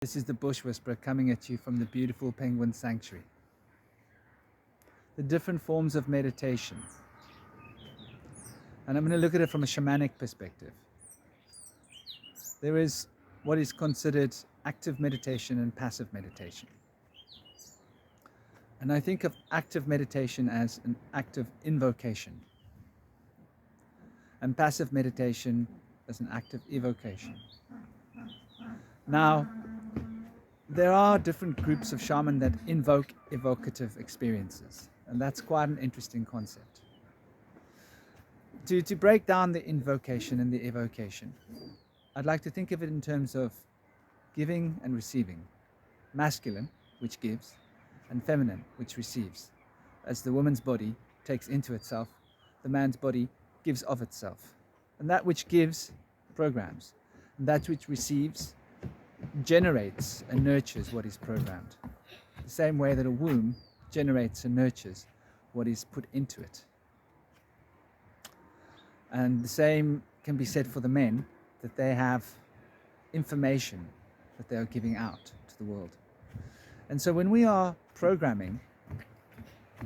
This is the Bush Whisperer coming at you from the beautiful penguin sanctuary. The different forms of meditation. And I'm going to look at it from a shamanic perspective. There is what is considered active meditation and passive meditation. And I think of active meditation as an active invocation, and passive meditation as an active evocation. Now, there are different groups of shaman that invoke evocative experiences, and that's quite an interesting concept. To break down the invocation and the evocation, I'd like to think of it in terms of giving and receiving. Masculine, which gives, and feminine, which receives. As the woman's body takes into itself, the man's body gives of itself. And that which gives programs, and that which receives generates and nurtures what is programmed. The same way that a womb generates and nurtures what is put into it. And the same can be said for the men, that they have information that they are giving out to the world. And so when we are programming,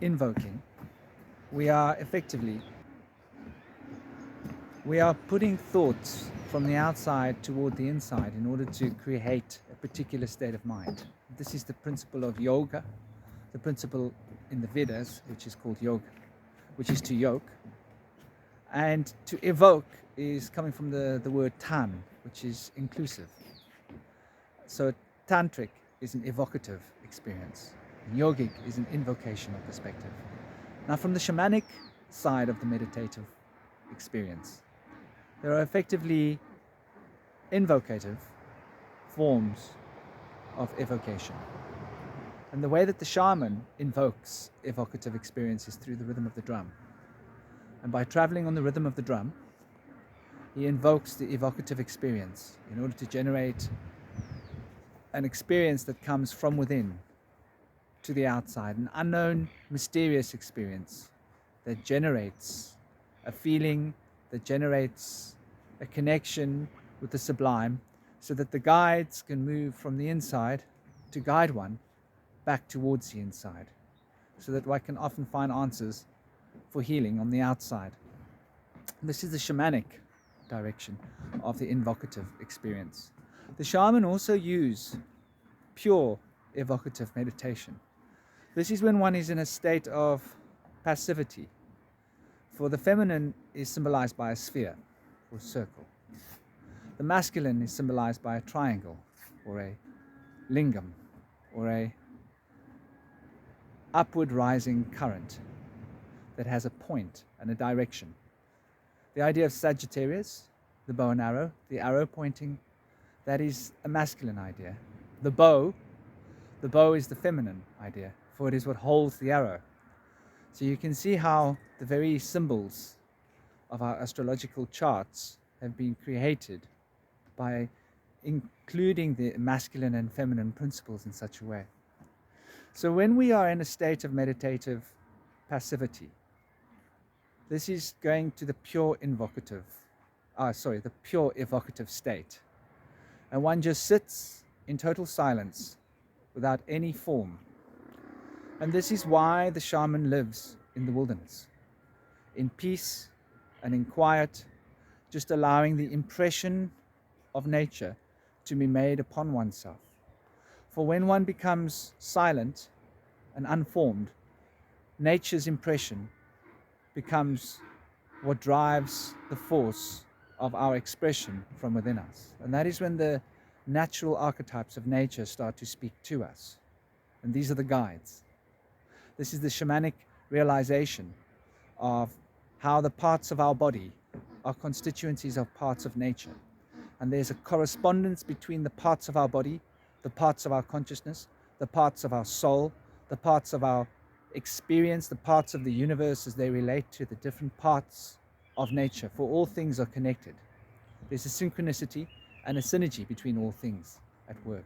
invoking, we are putting thoughts from the outside toward the inside in order to create a particular state of mind. This is the principle of yoga, the principle in the Vedas, which is called yoga, which is to yoke. And to evoke is coming from the word tan, which is inclusive. So tantric is an evocative experience. And yogic is an invocational perspective. Now, from the shamanic side of the meditative experience, there are effectively invocative forms of evocation. And the way that the shaman invokes evocative experience is through the rhythm of the drum. And by traveling on the rhythm of the drum, he invokes the evocative experience in order to generate an experience that comes from within to the outside, an unknown, mysterious experience that generates a feeling, that generates a connection with the sublime, so that the guides can move from the inside to guide one back towards the inside, so that one can often find answers for healing on the outside. This is the shamanic direction of the invocative experience. The shaman also use pure evocative meditation. This is when one is in a state of passivity. For the feminine is symbolized by a sphere or circle. The masculine is symbolized by a triangle or a lingam or a upward rising current that has a point and a direction. The idea of Sagittarius, the bow and arrow, the arrow pointing, that is a masculine idea. The bow is the feminine idea, for it is what holds the arrow. So you can see how the very symbols of our astrological charts have been created by including the masculine and feminine principles in such a way. So when we are in a state of meditative passivity, this is going to the pure evocative state. And one just sits in total silence without any form. And this is why the shaman lives in the wilderness, in peace and in quiet, just allowing the impression of nature to be made upon oneself. For when one becomes silent and unformed, nature's impression becomes what drives the force of our expression from within us. And that is when the natural archetypes of nature start to speak to us. And these are the guides. This is the shamanic realization of how the parts of our body are constituencies of parts of nature. And there's a correspondence between the parts of our body, the parts of our consciousness, the parts of our soul, the parts of our experience, the parts of the universe as they relate to the different parts of nature, for all things are connected. There's a synchronicity and a synergy between all things at work.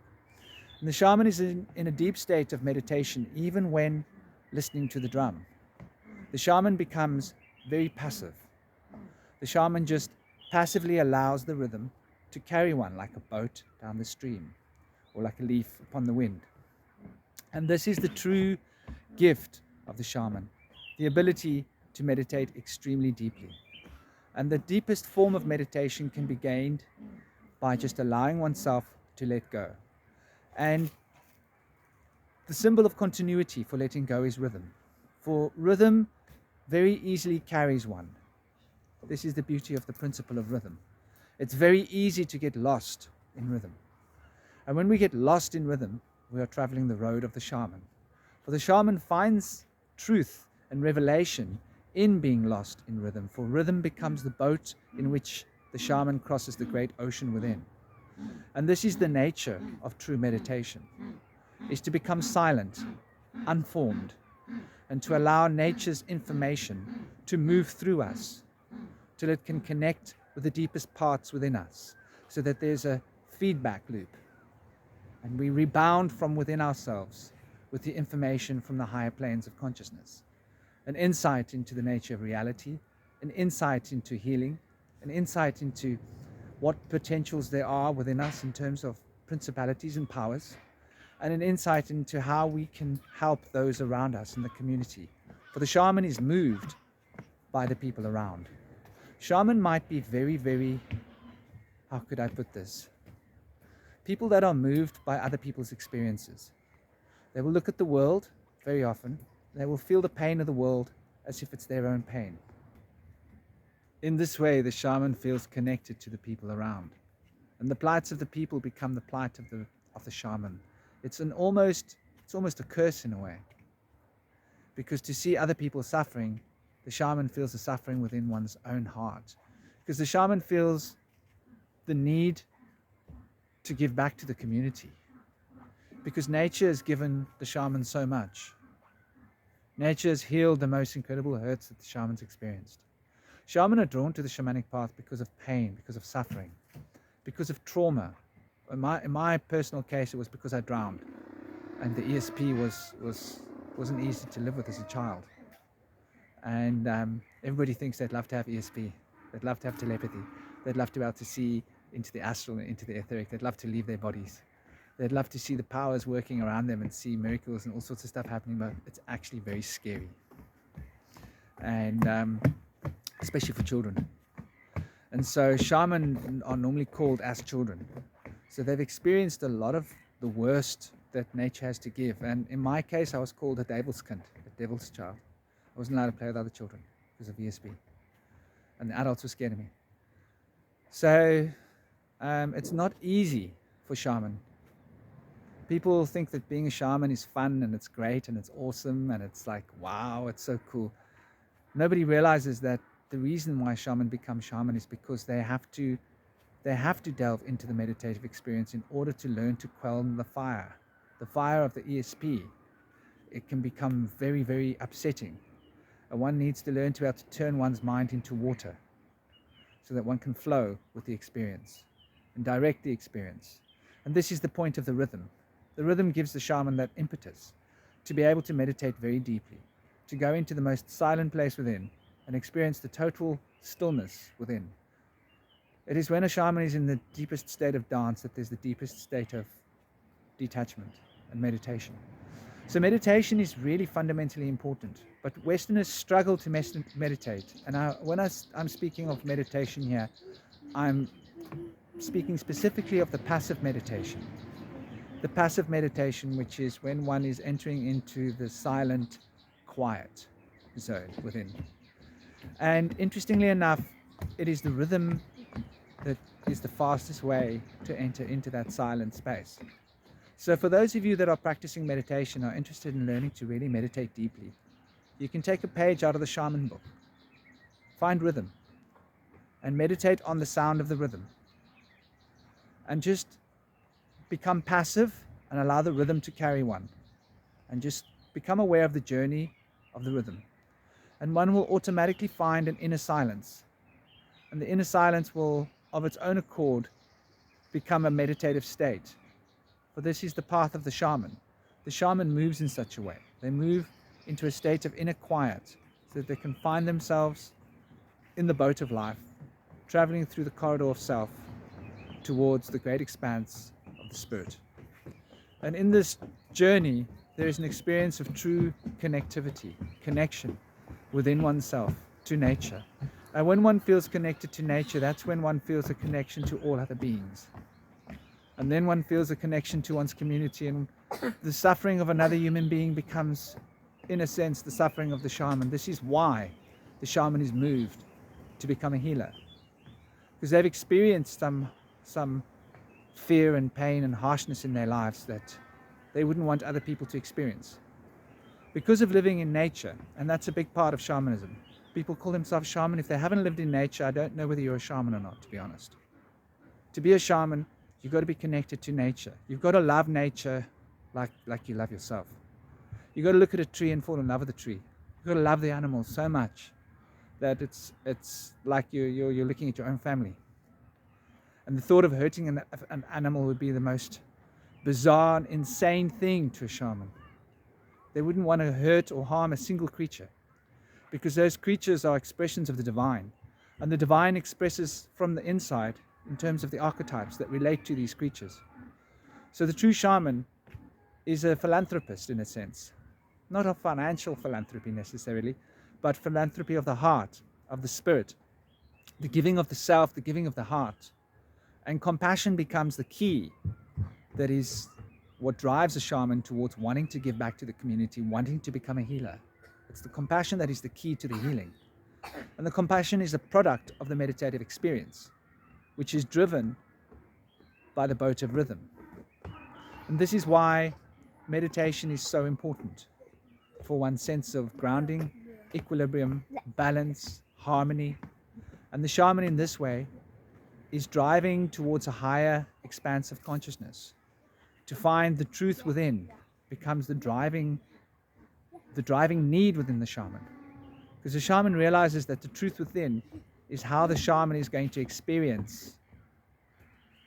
And the shaman is in a deep state of meditation even when listening to the drum. The shaman becomes very passive. The shaman just passively allows the rhythm to carry one like a boat down the stream, or like a leaf upon the wind. And this is the true gift of the shaman, the ability to meditate extremely deeply. And the deepest form of meditation can be gained by just allowing oneself to let go. And the symbol of continuity for letting go is rhythm. For rhythm very easily carries one. This is the beauty of the principle of rhythm. It's very easy to get lost in rhythm. And when we get lost in rhythm, we are traveling the road of the shaman. For the shaman finds truth and revelation in being lost in rhythm. For rhythm becomes the boat in which the shaman crosses the great ocean within. And this is the nature of true meditation, is to become silent, unformed, and to allow nature's information to move through us till it can connect with the deepest parts within us, so that there's a feedback loop. And we rebound from within ourselves with the information from the higher planes of consciousness. An insight into the nature of reality, an insight into healing, an insight into what potentials there are within us in terms of principalities and powers, and an insight into how we can help those around us in the community. For the shaman is moved by the people around. Shaman might be very, how could I put this? People that are moved by other people's experiences. They will look at the world very often. They will feel the pain of the world as if it's their own pain. In this way, the shaman feels connected to the people around. And the plights of the people become the plight of the shaman. It's almost a curse in a way. Because to see other people suffering, the shaman feels the suffering within one's own heart. Because the shaman feels the need to give back to the community. Because nature has given the shaman so much. Nature has healed the most incredible hurts that the shaman's experienced. Shaman are drawn to the shamanic path because of pain, because of suffering, because of trauma. In my personal case, it was because I drowned. And the ESP wasn't easy to live with as a child. And everybody thinks they'd love to have ESP. They'd love to have telepathy. They'd love to be able to see into the astral and into the etheric. They'd love to leave their bodies. They'd love to see the powers working around them and see miracles and all sorts of stuff happening, but it's actually very scary. And especially for children. And so shaman are normally called as children. So they've experienced a lot of the worst that nature has to give. And in my case, I was called a devil's kind, a devil's child. I wasn't allowed to play with other children because of ESP. And the adults were scared of me. So it's not easy for shaman. People think that being a shaman is fun and it's great and it's awesome and it's like, wow, it's so cool. Nobody realizes that the reason why shaman become shaman is because they have to delve into the meditative experience in order to learn to quell the fire of the ESP. It can become very, very upsetting. And one needs to learn to be able to turn one's mind into water so that one can flow with the experience and direct the experience. And this is the point of the rhythm. The rhythm gives the shaman that impetus to be able to meditate very deeply, to go into the most silent place within and experience the total stillness within. It is when a shaman is in the deepest state of dance that there's the deepest state of detachment and meditation. So meditation is really fundamentally important, but Westerners struggle to meditate. And when I'm speaking of meditation here, I'm speaking specifically of the passive meditation. The passive meditation, which is when one is entering into the silent, quiet zone within. And interestingly enough, it is the rhythm that is the fastest way to enter into that silent space. So for those of you that are practicing meditation, are interested in learning to really meditate deeply, you can take a page out of the shaman book, find rhythm, and meditate on the sound of the rhythm. And just become passive and allow the rhythm to carry one. And just become aware of the journey of the rhythm. And one will automatically find an inner silence. And the inner silence will, of its own accord, become a meditative state. For this is the path of the shaman. The shaman moves in such a way. They move into a state of inner quiet so that they can find themselves in the boat of life, traveling through the corridor of self towards the great expanse of the spirit. And in this journey, there is an experience of true connectivity, connection within oneself to nature. And when one feels connected to nature, that's when one feels a connection to all other beings. And then one feels a connection to one's community, and the suffering of another human being becomes, in a sense, the suffering of the shaman. This is why the shaman is moved to become a healer, because they've experienced some fear and pain and harshness in their lives that they wouldn't want other people to experience. Because of living in nature, and that's a big part of shamanism. People call themselves shaman. If they haven't lived in nature, I don't know whether you're a shaman or not, to be honest. To be a shaman, you've got to be connected to nature. You've got to love nature like you love yourself. You've got to look at a tree and fall in love with the tree. You've got to love the animals so much that it's like you're looking at your own family. And the thought of hurting an animal would be the most bizarre, insane thing to a shaman. They wouldn't want to hurt or harm a single creature, because those creatures are expressions of the divine. And the divine expresses from the inside in terms of the archetypes that relate to these creatures. So the true shaman is a philanthropist in a sense. Not a financial philanthropy necessarily, but philanthropy of the heart, of the spirit, the giving of the self, the giving of the heart. And compassion becomes the key that is what drives a shaman towards wanting to give back to the community, wanting to become a healer. It's the compassion that is the key to the healing. And the compassion is a product of the meditative experience, which is driven by the boat of rhythm. And this is why meditation is so important for one's sense of grounding, equilibrium, balance, harmony. And the shaman in this way is driving towards a higher expanse of consciousness. To find the truth within becomes the driving need within the shaman. Because the shaman realizes that the truth within is how the shaman is going to experience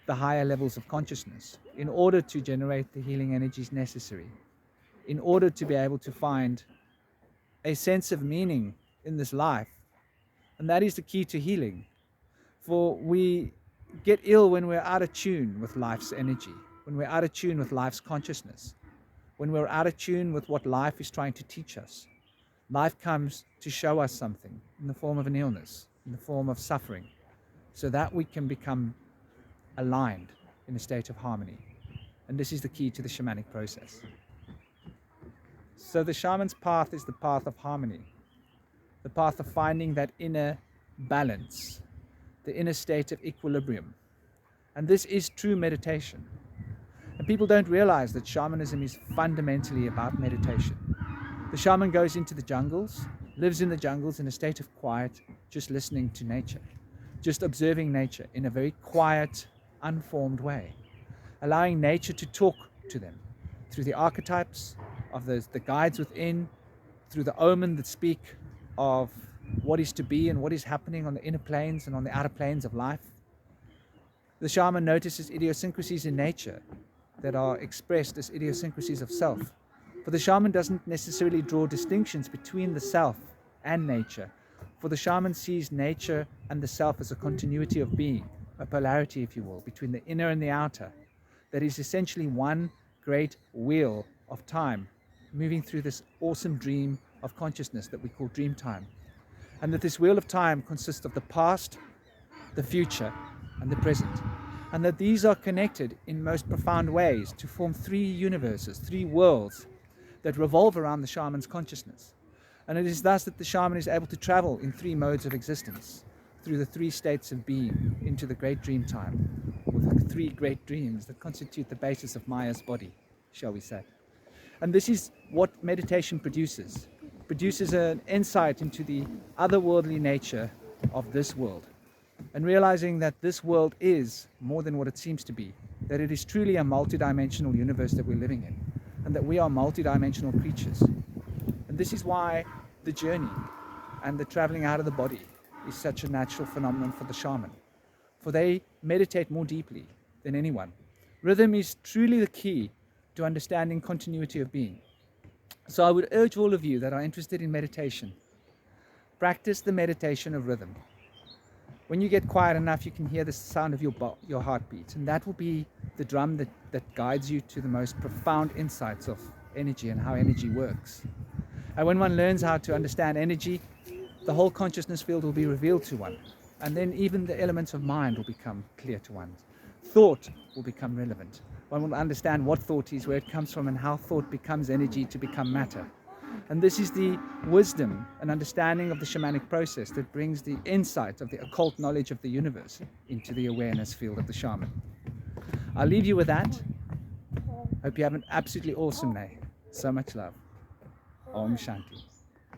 the higher levels of consciousness in order to generate the healing energies necessary, in order to be able to find a sense of meaning in this life. And that is the key to healing. For we get ill when we're out of tune with life's energy, when we're out of tune with life's consciousness, when we're out of tune with what life is trying to teach us. Life comes to show us something in the form of an illness, in the form of suffering, so that we can become aligned in a state of harmony. And this is the key to the shamanic process. So the shaman's path is the path of harmony, the path of finding that inner balance, the inner state of equilibrium. And this is true meditation. And people don't realize that shamanism is fundamentally about meditation. The shaman goes into the jungles, lives in the jungles in a state of quiet, just listening to nature, just observing nature in a very quiet, unformed way, allowing nature to talk to them through the archetypes of the guides within, through the omen that speak of what is to be and what is happening on the inner planes and on the outer planes of life. The shaman notices idiosyncrasies in nature that are expressed as idiosyncrasies of self. For the shaman doesn't necessarily draw distinctions between the self and nature. For the shaman sees nature and the self as a continuity of being, a polarity, if you will, between the inner and the outer, that is essentially one great wheel of time moving through this awesome dream of consciousness that we call dream time. And that this wheel of time consists of the past, the future, and the present. And that these are connected in most profound ways to form three universes, three worlds that revolve around the shaman's consciousness. And it is thus that the shaman is able to travel in three modes of existence, through the three states of being, into the great dream time, with the three great dreams that constitute the basis of Maya's body, shall we say. And this is what meditation produces. It produces an insight into the otherworldly nature of this world, and realizing that this world is more than what it seems to be, that it is truly a multidimensional universe that we're living in, and that we are multidimensional creatures. And this is why the journey and the traveling out of the body is such a natural phenomenon for the shaman, for they meditate more deeply than anyone. Rhythm is truly the key to understanding continuity of being. So I would urge all of you that are interested in meditation, practice the meditation of rhythm, When you get quiet enough, you can hear the sound of your heartbeat, and that will be the drum that guides you to the most profound insights of energy and how energy works. And when one learns how to understand energy, the whole consciousness field will be revealed to one, and then even the elements of mind will become clear to one. Thought will become relevant. One will understand what thought is, where it comes from, and how thought becomes energy to become matter. And this is the wisdom and understanding of the shamanic process that brings the insight of the occult knowledge of the universe into the awareness field of the shaman. I'll leave you with that. Hope you have an absolutely awesome day. So much love. Om Shanti.